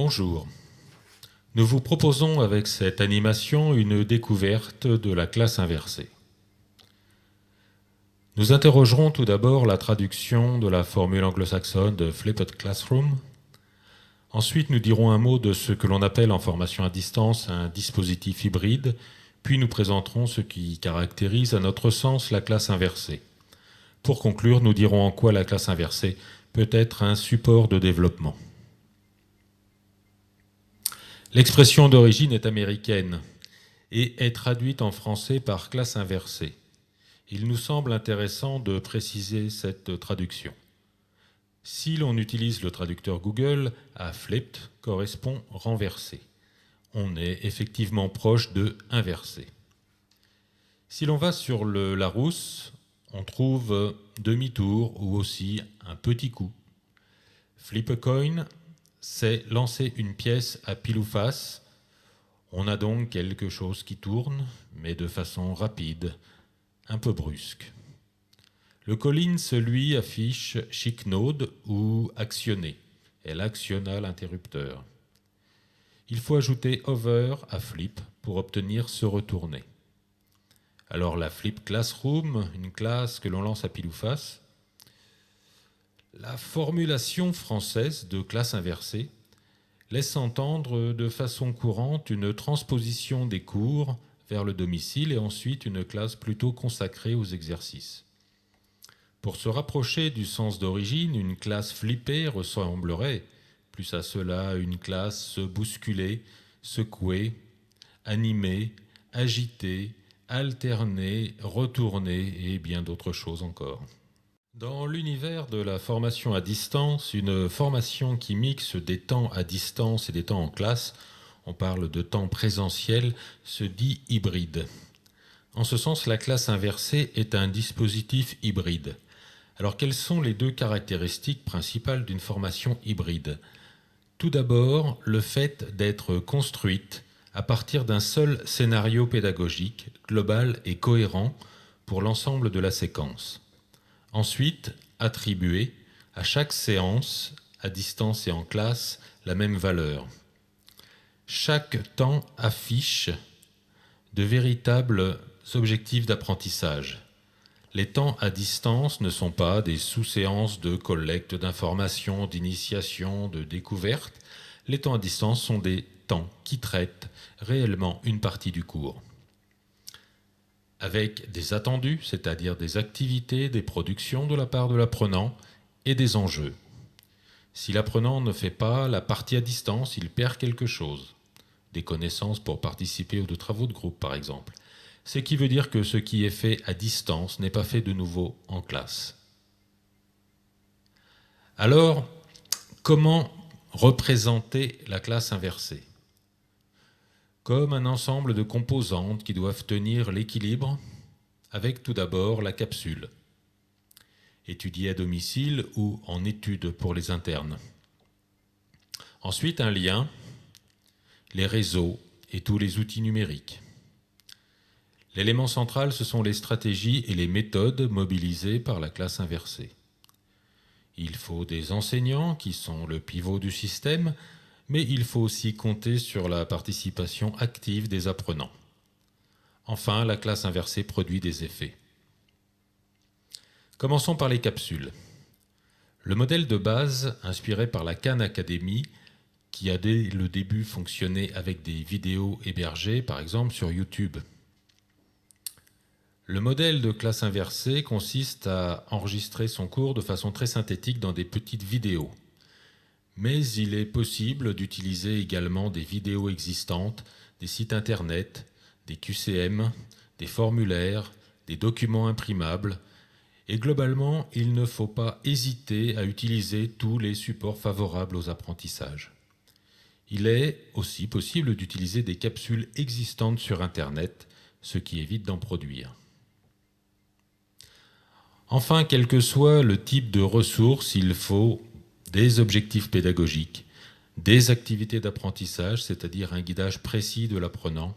Bonjour. Nous vous proposons avec cette animation une découverte de la classe inversée. Nous interrogerons tout d'abord la traduction de la formule anglo-saxonne de Flipped Classroom. Ensuite, nous dirons un mot de ce que l'on appelle en formation à distance un dispositif hybride, puis nous présenterons ce qui caractérise à notre sens la classe inversée. Pour conclure, nous dirons en quoi la classe inversée peut être un support de développement. L'expression d'origine est américaine et est traduite en français par classe inversée. Il nous semble intéressant de préciser cette traduction. Si l'on utilise le traducteur Google, à flipped correspond renversé. On est effectivement proche de inversé. Si l'on va sur le Larousse, on trouve demi-tour ou aussi un petit coup. Flip a coin, c'est lancer une pièce à pile ou face. On a donc quelque chose qui tourne, mais de façon rapide, un peu brusque. Le Collins, lui, affiche chic node ou actionner. Elle actionna l'interrupteur. Il faut ajouter over à flip pour obtenir se retourner. Alors la flip classroom, une classe que l'on lance à pile ou face. La formulation française de classe inversée laisse entendre de façon courante une transposition des cours vers le domicile et ensuite une classe plutôt consacrée aux exercices. Pour se rapprocher du sens d'origine, une classe flippée ressemblerait plus à cela à une classe bousculée, secouée, animée, agitée, alternée, retournée et bien d'autres choses encore. Dans l'univers de la formation à distance, une formation qui mixe des temps à distance et des temps en classe, on parle de temps présentiel, se dit hybride. En ce sens, la classe inversée est un dispositif hybride. Alors, quelles sont les deux caractéristiques principales d'une formation hybride ? Tout d'abord, le fait d'être construite à partir d'un seul scénario pédagogique, global et cohérent pour l'ensemble de la séquence. Ensuite, attribuer à chaque séance, à distance et en classe, la même valeur. Chaque temps affiche de véritables objectifs d'apprentissage. Les temps à distance ne sont pas des sous-séances de collecte d'informations, d'initiation, de découverte. Les temps à distance sont des temps qui traitent réellement une partie du cours. Avec des attendus, c'est-à-dire des activités, des productions de la part de l'apprenant et des enjeux. Si l'apprenant ne fait pas la partie à distance, il perd quelque chose. Des connaissances pour participer aux travaux de groupe, par exemple. Ce qui veut dire que ce qui est fait à distance n'est pas fait de nouveau en classe. Alors, comment représenter la classe inversée ? Comme un ensemble de composantes qui doivent tenir l'équilibre, avec tout d'abord la capsule, étudiée à domicile ou en étude pour les internes. Ensuite, un lien, les réseaux et tous les outils numériques. L'élément central, ce sont les stratégies et les méthodes mobilisées par la classe inversée. Il faut des enseignants qui sont le pivot du système, mais il faut aussi compter sur la participation active des apprenants. Enfin, la classe inversée produit des effets. Commençons par les capsules. Le modèle de base, inspiré par la Khan Academy, qui a dès le début fonctionné avec des vidéos hébergées, par exemple sur YouTube. Le modèle de classe inversée consiste à enregistrer son cours de façon très synthétique dans des petites vidéos. Mais il est possible d'utiliser également des vidéos existantes, des sites internet, des QCM, des formulaires, des documents imprimables. Et globalement, il ne faut pas hésiter à utiliser tous les supports favorables aux apprentissages. Il est aussi possible d'utiliser des capsules existantes sur Internet, ce qui évite d'en produire. Enfin, quel que soit le type de ressources, il faut des objectifs pédagogiques, des activités d'apprentissage, c'est-à-dire un guidage précis de l'apprenant,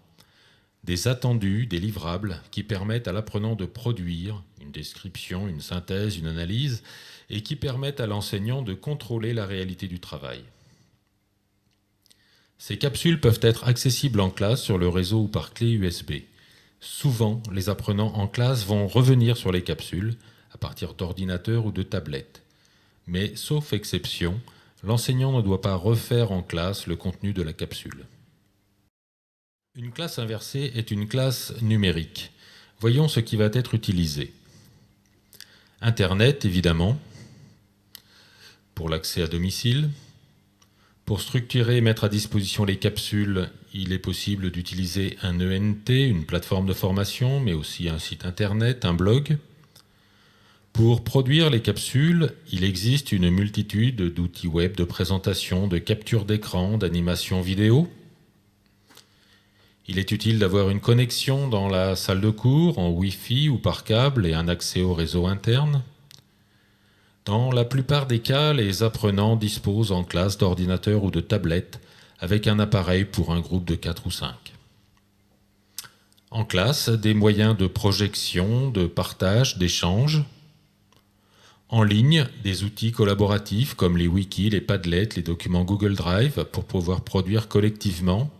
des attendus, des livrables qui permettent à l'apprenant de produire une description, une synthèse, une analyse, et qui permettent à l'enseignant de contrôler la réalité du travail. Ces capsules peuvent être accessibles en classe sur le réseau ou par clé USB. Souvent, les apprenants en classe vont revenir sur les capsules à partir d'ordinateurs ou de tablettes. Mais, sauf exception, l'enseignant ne doit pas refaire en classe le contenu de la capsule. Une classe inversée est une classe numérique. Voyons ce qui va être utilisé. Internet, évidemment, pour l'accès à domicile. Pour structurer et mettre à disposition les capsules, il est possible d'utiliser un ENT, une plateforme de formation, mais aussi un site internet, un blog. Pour produire les capsules, il existe une multitude d'outils web de présentation, de capture d'écran, d'animation vidéo. Il est utile d'avoir une connexion dans la salle de cours en Wi-Fi ou par câble et un accès au réseau interne. Dans la plupart des cas, les apprenants disposent en classe d'ordinateurs ou de tablettes avec un appareil pour un groupe de 4 ou 5. En classe, des moyens de projection, de partage, d'échange. En ligne, des outils collaboratifs comme les wikis, les Padlet, les documents Google Drive pour pouvoir produire collectivement.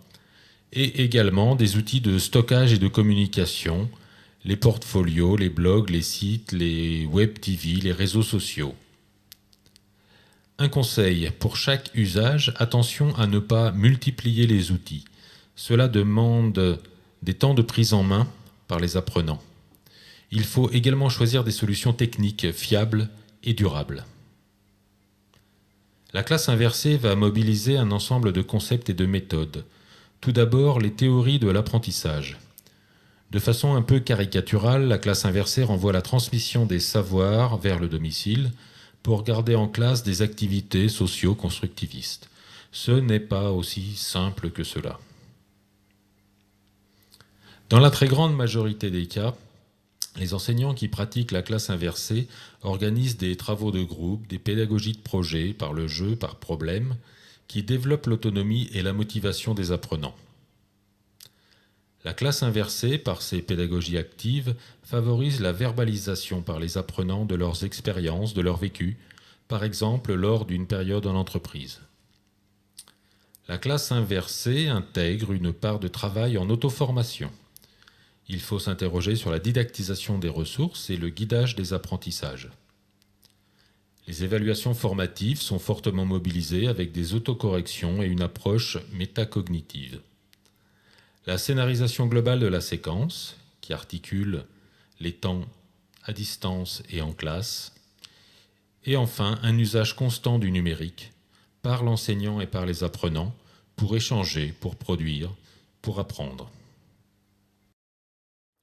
Et également des outils de stockage et de communication, les portfolios, les blogs, les sites, les web TV, les réseaux sociaux. Un conseil, pour chaque usage, attention à ne pas multiplier les outils. Cela demande des temps de prise en main par les apprenants. Il faut également choisir des solutions techniques fiables et durables. La classe inversée va mobiliser un ensemble de concepts et de méthodes. Tout d'abord, les théories de l'apprentissage. De façon un peu caricaturale, la classe inversée renvoie la transmission des savoirs vers le domicile pour garder en classe des activités socio-constructivistes. Ce n'est pas aussi simple que cela. Dans la très grande majorité des cas, les enseignants qui pratiquent la classe inversée organisent des travaux de groupe, des pédagogies de projet, par le jeu, par problème, qui développent l'autonomie et la motivation des apprenants. La classe inversée, par ses pédagogies actives, favorise la verbalisation par les apprenants de leurs expériences, de leur vécu, par exemple lors d'une période en entreprise. La classe inversée intègre une part de travail en auto-formation. Il faut s'interroger sur la didactisation des ressources et le guidage des apprentissages. Les évaluations formatives sont fortement mobilisées avec des autocorrections et une approche métacognitive. La scénarisation globale de la séquence, qui articule les temps à distance et en classe. Et enfin, un usage constant du numérique par l'enseignant et par les apprenants pour échanger, pour produire, pour apprendre.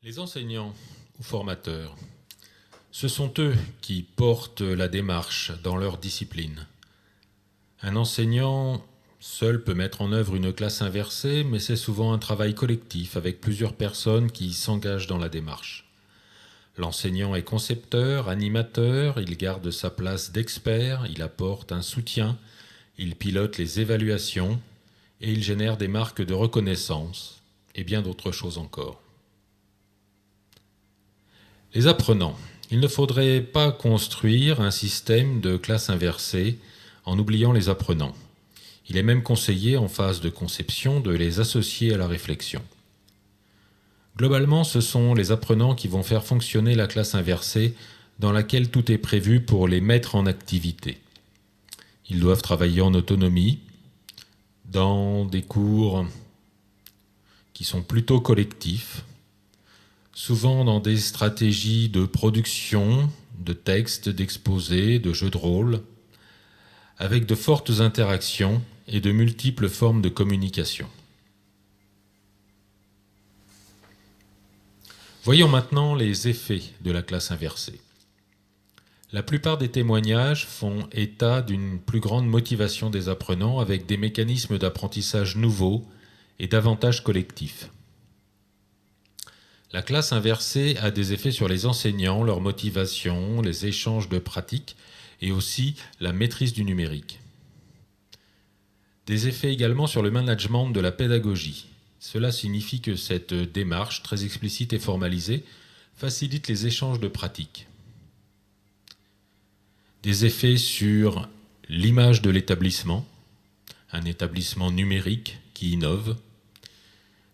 Les enseignants ou formateurs, ce sont eux qui portent la démarche dans leur discipline. Un enseignant seul peut mettre en œuvre une classe inversée, mais c'est souvent un travail collectif avec plusieurs personnes qui s'engagent dans la démarche. L'enseignant est concepteur, animateur, il garde sa place d'expert, il apporte un soutien, il pilote les évaluations et il génère des marques de reconnaissance et bien d'autres choses encore. Les apprenants. Il ne faudrait pas construire un système de classe inversée en oubliant les apprenants. Il est même conseillé, en phase de conception, de les associer à la réflexion. Globalement, ce sont les apprenants qui vont faire fonctionner la classe inversée dans laquelle tout est prévu pour les mettre en activité. Ils doivent travailler en autonomie, dans des cours qui sont plutôt collectifs, souvent dans des stratégies de production, de textes, d'exposés, de jeux de rôle, avec de fortes interactions et de multiples formes de communication. Voyons maintenant les effets de la classe inversée. La plupart des témoignages font état d'une plus grande motivation des apprenants avec des mécanismes d'apprentissage nouveaux et davantage collectifs. La classe inversée a des effets sur les enseignants, leur motivation, les échanges de pratiques et aussi la maîtrise du numérique. Des effets également sur le management de la pédagogie. Cela signifie que cette démarche, très explicite et formalisée, facilite les échanges de pratiques. Des effets sur l'image de l'établissement, un établissement numérique qui innovent.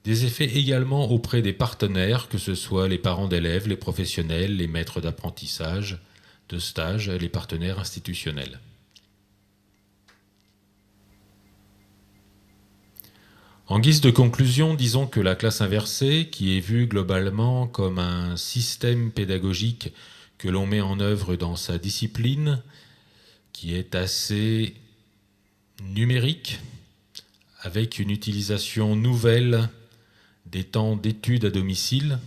Des effets également auprès des partenaires, que ce soit les parents d'élèves, les professionnels, les maîtres d'apprentissage, de stage, les partenaires institutionnels. En guise de conclusion, disons que la classe inversée, qui est vue globalement comme un système pédagogique que l'on met en œuvre dans sa discipline, qui est assez numérique, avec une utilisation nouvelle des temps d'études à domicile.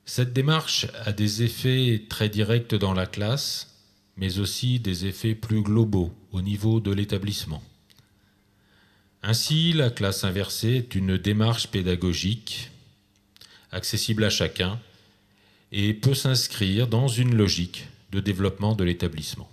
Cette démarche a des effets très directs dans la classe, mais aussi des effets plus globaux au niveau de l'établissement. Ainsi, la classe inversée est une démarche pédagogique accessible à chacun et peut s'inscrire dans une logique de développement de l'établissement.